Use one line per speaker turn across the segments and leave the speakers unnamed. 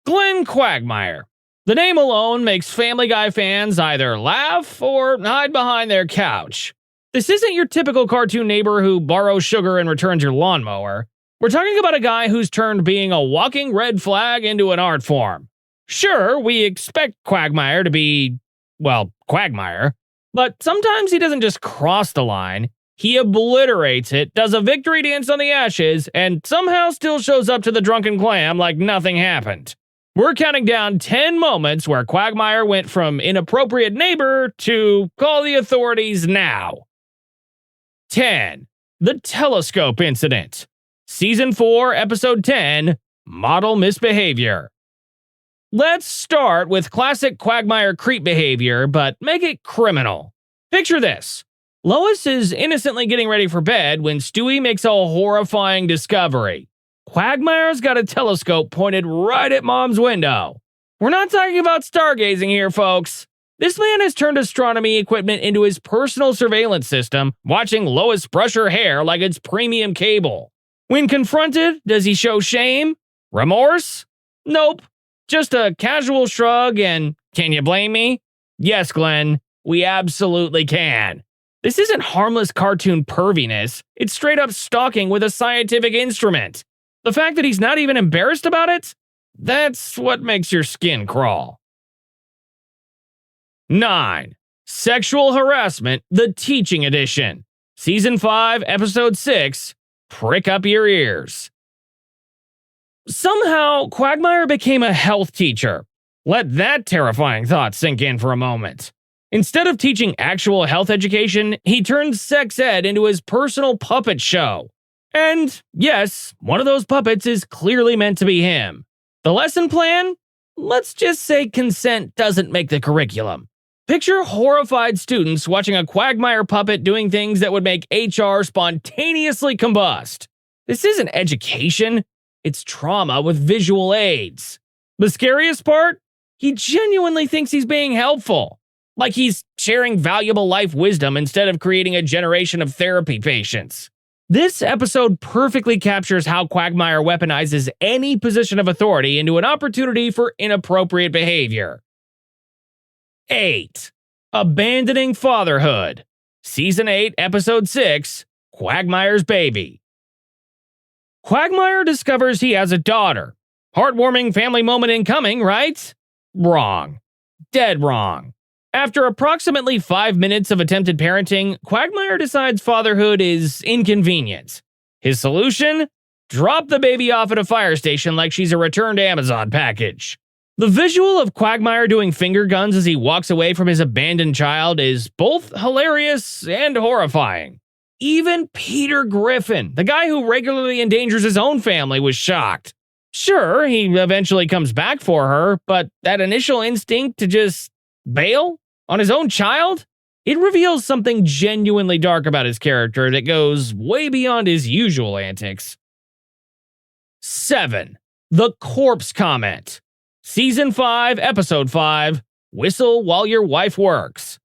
Glenn Quagmire. The name alone makes Family Guy fans either laugh or hide behind their couch. This isn't your typical cartoon neighbor who borrows sugar and returns your lawnmower. We're talking about a guy who's turned being a walking red flag into an art form. Sure, we expect Quagmire to be, well, Quagmire, but sometimes he doesn't just cross the line. He obliterates it, does a victory dance on the ashes, and somehow still shows up to the drunken clam like nothing happened. We're counting down 10 moments where Quagmire went from inappropriate neighbor to call the authorities now. 10. The Telescope Incident. Season 4, Episode 10, Model Misbehavior. Let's start with classic Quagmire creep behavior, but make it criminal. Picture this. Lois is innocently getting ready for bed when Stewie makes a horrifying discovery. Quagmire's got a telescope pointed right at Mom's window. We're not talking about stargazing here, folks. This man has turned astronomy equipment into his personal surveillance system, watching Lois brush her hair like it's premium cable. When confronted, does he show shame? Remorse? Nope. Just a casual shrug and, can you blame me? Yes, Glenn, we absolutely can. This isn't harmless cartoon perviness, it's straight up stalking with a scientific instrument. The fact that he's not even embarrassed about it? That's what makes your skin crawl. 9. Sexual Harassment, the Teaching Edition. Season 5, Episode 6, Prick Up Your Ears. Somehow, Quagmire became a health teacher. Let that terrifying thought sink in for a moment. Instead of teaching actual health education, he turned sex ed into his personal puppet show. And yes, one of those puppets is clearly meant to be him. The lesson plan? Let's just say consent doesn't make the curriculum. Picture horrified students watching a Quagmire puppet doing things that would make HR spontaneously combust. This isn't education, it's trauma with visual aids. The scariest part? He genuinely thinks he's being helpful. Like he's sharing valuable life wisdom instead of creating a generation of therapy patients. This episode perfectly captures how Quagmire weaponizes any position of authority into an opportunity for inappropriate behavior. 8. Abandoning Fatherhood. Season 8, Episode 6, Quagmire's Baby. Quagmire discovers he has a daughter. Heartwarming family moment incoming, right? Wrong. Dead wrong. After approximately 5 minutes of attempted parenting, Quagmire decides fatherhood is inconvenient. His solution? Drop the baby off at a fire station like she's a returned Amazon package. The visual of Quagmire doing finger guns as he walks away from his abandoned child is both hilarious and horrifying. Even Peter Griffin, the guy who regularly endangers his own family, was shocked. Sure, he eventually comes back for her, but that initial instinct to just bail on his own child? It reveals something genuinely dark about his character that goes way beyond his usual antics. 7. The Corpse Comment. Season 5, Episode 5, Whistle While Your Wife Works.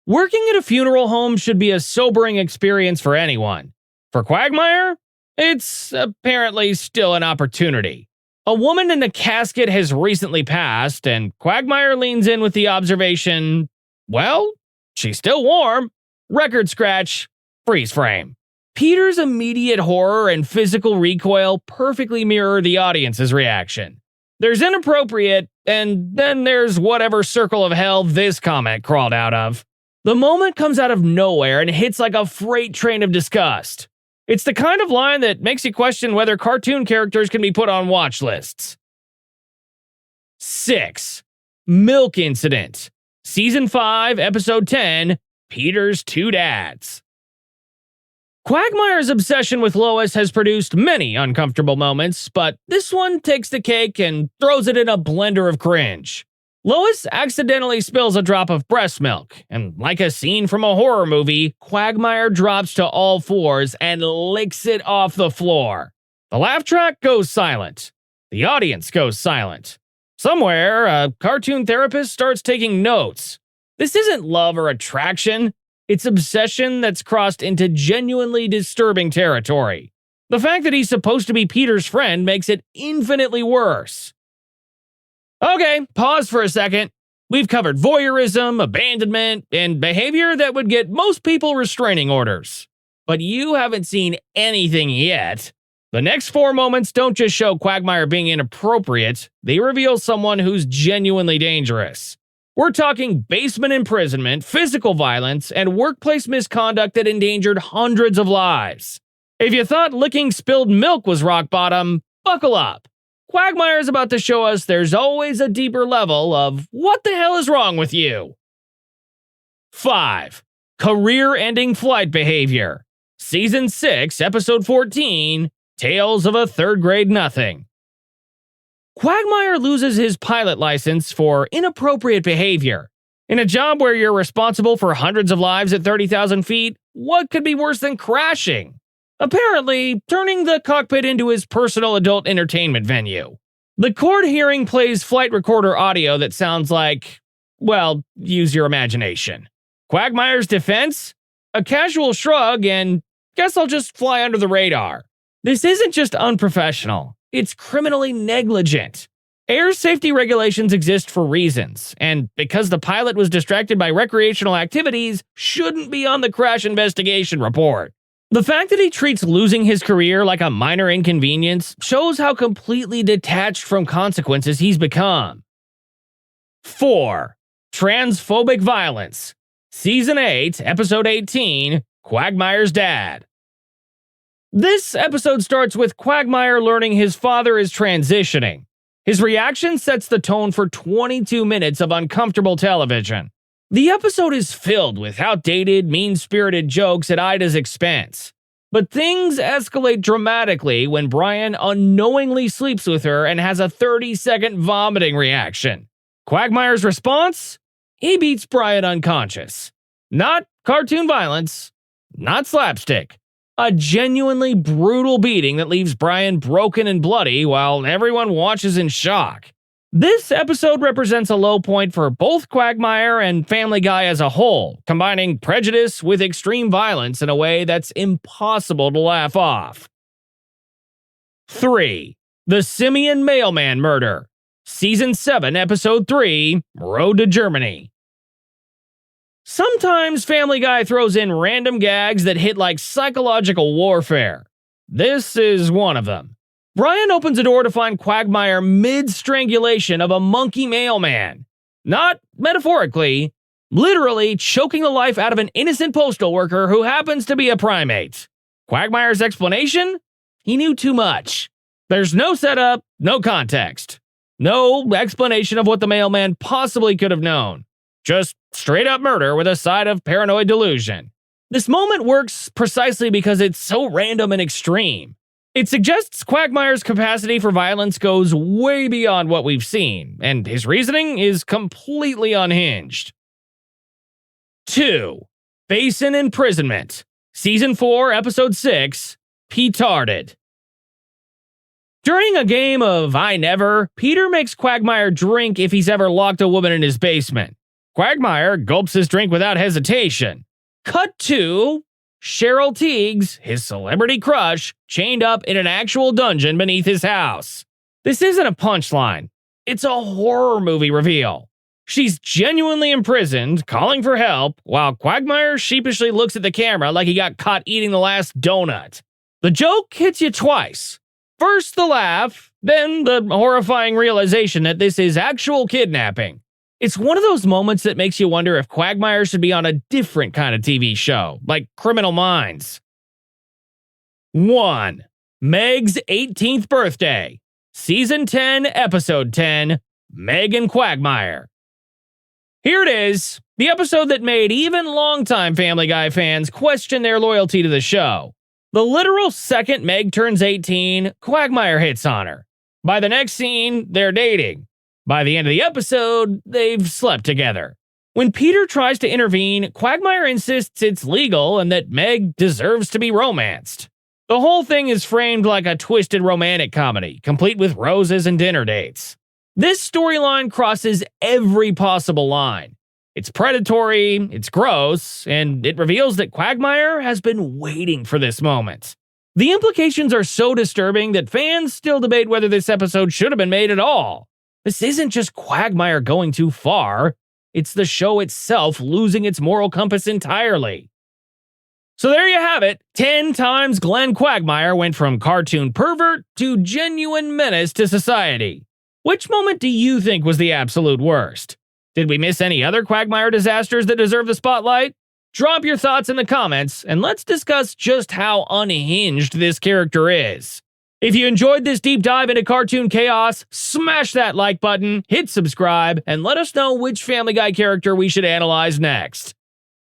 Working at a funeral home should be a sobering experience for anyone. For Quagmire, it's apparently still an opportunity. A woman in a casket has recently passed, and Quagmire leans in with the observation, well, she's still warm. Record scratch, freeze frame. Peter's immediate horror and physical recoil perfectly mirror the audience's reaction. There's inappropriate, and then there's whatever circle of hell this comment crawled out of. The moment comes out of nowhere and hits like a freight train of disgust. It's the kind of line that makes you question whether cartoon characters can be put on watch lists. 6. Milk Incident. Season 5, Episode 10, Peter's Two Dads. Quagmire's obsession with Lois has produced many uncomfortable moments, but this one takes the cake and throws it in a blender of cringe. Lois accidentally spills a drop of breast milk, and like a scene from a horror movie, Quagmire drops to all fours and licks it off the floor. The laugh track goes silent. The audience goes silent. Somewhere, a cartoon therapist starts taking notes. This isn't love or attraction. It's obsession that's crossed into genuinely disturbing territory. The fact that he's supposed to be Peter's friend makes it infinitely worse. Okay, pause for a second. We've covered voyeurism, abandonment, and behavior that would get most people restraining orders. But you haven't seen anything yet. The next 4 moments don't just show Quagmire being inappropriate, they reveal someone who's genuinely dangerous. We're talking basement imprisonment, physical violence, and workplace misconduct that endangered hundreds of lives. If you thought licking spilled milk was rock bottom, buckle up. Quagmire is about to show us there's always a deeper level of what the hell is wrong with you. 5. Career-ending flight behavior. Season 6, Episode 14, Tales of a Third Grade Nothing. Quagmire loses his pilot license for inappropriate behavior. In a job where you're responsible for hundreds of lives at 30,000 feet, what could be worse than crashing? Apparently, turning the cockpit into his personal adult entertainment venue. The court hearing plays flight recorder audio that sounds like, well, use your imagination. Quagmire's defense? A casual shrug and, guess I'll just fly under the radar. This isn't just unprofessional, it's criminally negligent. Air safety regulations exist for reasons, and because the pilot was distracted by recreational activities, shouldn't be on the crash investigation report. The fact that he treats losing his career like a minor inconvenience shows how completely detached from consequences he's become. 4. Transphobic violence. Season 8, Episode 18, Quagmire's Dad. This episode starts with Quagmire learning his father is transitioning. His reaction sets the tone for 22 minutes of uncomfortable television. The episode is filled with outdated, mean-spirited jokes at Ida's expense. But things escalate dramatically when Brian unknowingly sleeps with her and has a 30-second vomiting reaction. Quagmire's response? He beats Brian unconscious. Not cartoon violence, not slapstick. A genuinely brutal beating that leaves Brian broken and bloody while everyone watches in shock. This episode represents a low point for both Quagmire and Family Guy as a whole, combining prejudice with extreme violence in a way that's impossible to laugh off. 3. The Simian Mailman Murder. Season 7, Episode 3, Road to Germany. Sometimes Family Guy throws in random gags that hit like psychological warfare. This is one of them. Brian opens a door to find Quagmire mid-strangulation of a monkey mailman. Not metaphorically, literally choking the life out of an innocent postal worker who happens to be a primate. Quagmire's explanation? He knew too much. There's no setup, no context. No explanation of what the mailman possibly could have known. Just straight-up murder with a side of paranoid delusion. This moment works precisely because it's so random and extreme. It suggests Quagmire's capacity for violence goes way beyond what we've seen, and his reasoning is completely unhinged. 2. Basin Imprisonment. Season 4, Episode 6, Petarded. During a game of I Never, Peter makes Quagmire drink if he's ever locked a woman in his basement. Quagmire gulps his drink without hesitation. Cut to Cheryl Teagues, his celebrity crush, chained up in an actual dungeon beneath his house. This isn't a punchline. It's a horror movie reveal. She's genuinely imprisoned, calling for help, while Quagmire sheepishly looks at the camera like he got caught eating the last donut. The joke hits you twice. First the laugh, then the horrifying realization that this is actual kidnapping. It's one of those moments that makes you wonder if Quagmire should be on a different kind of TV show, like Criminal Minds. 1. Meg's 18th birthday. Season 10, Episode 10, Meg and Quagmire. Here it is, the episode that made even longtime Family Guy fans question their loyalty to the show. The literal second Meg turns 18, Quagmire hits on her. By the next scene, they're dating. By the end of the episode, they've slept together. When Peter tries to intervene, Quagmire insists it's legal and that Meg deserves to be romanced. The whole thing is framed like a twisted romantic comedy, complete with roses and dinner dates. This storyline crosses every possible line. It's predatory, it's gross, and it reveals that Quagmire has been waiting for this moment. The implications are so disturbing that fans still debate whether this episode should have been made at all. This isn't just Quagmire going too far, it's the show itself losing its moral compass entirely. So there you have it, 10 times Glenn Quagmire went from cartoon pervert to genuine menace to society. Which moment do you think was the absolute worst? Did we miss any other Quagmire disasters that deserve the spotlight? Drop your thoughts in the comments, and let's discuss just how unhinged this character is. If you enjoyed this deep dive into cartoon chaos, smash that like button, hit subscribe, and let us know which Family Guy character we should analyze next.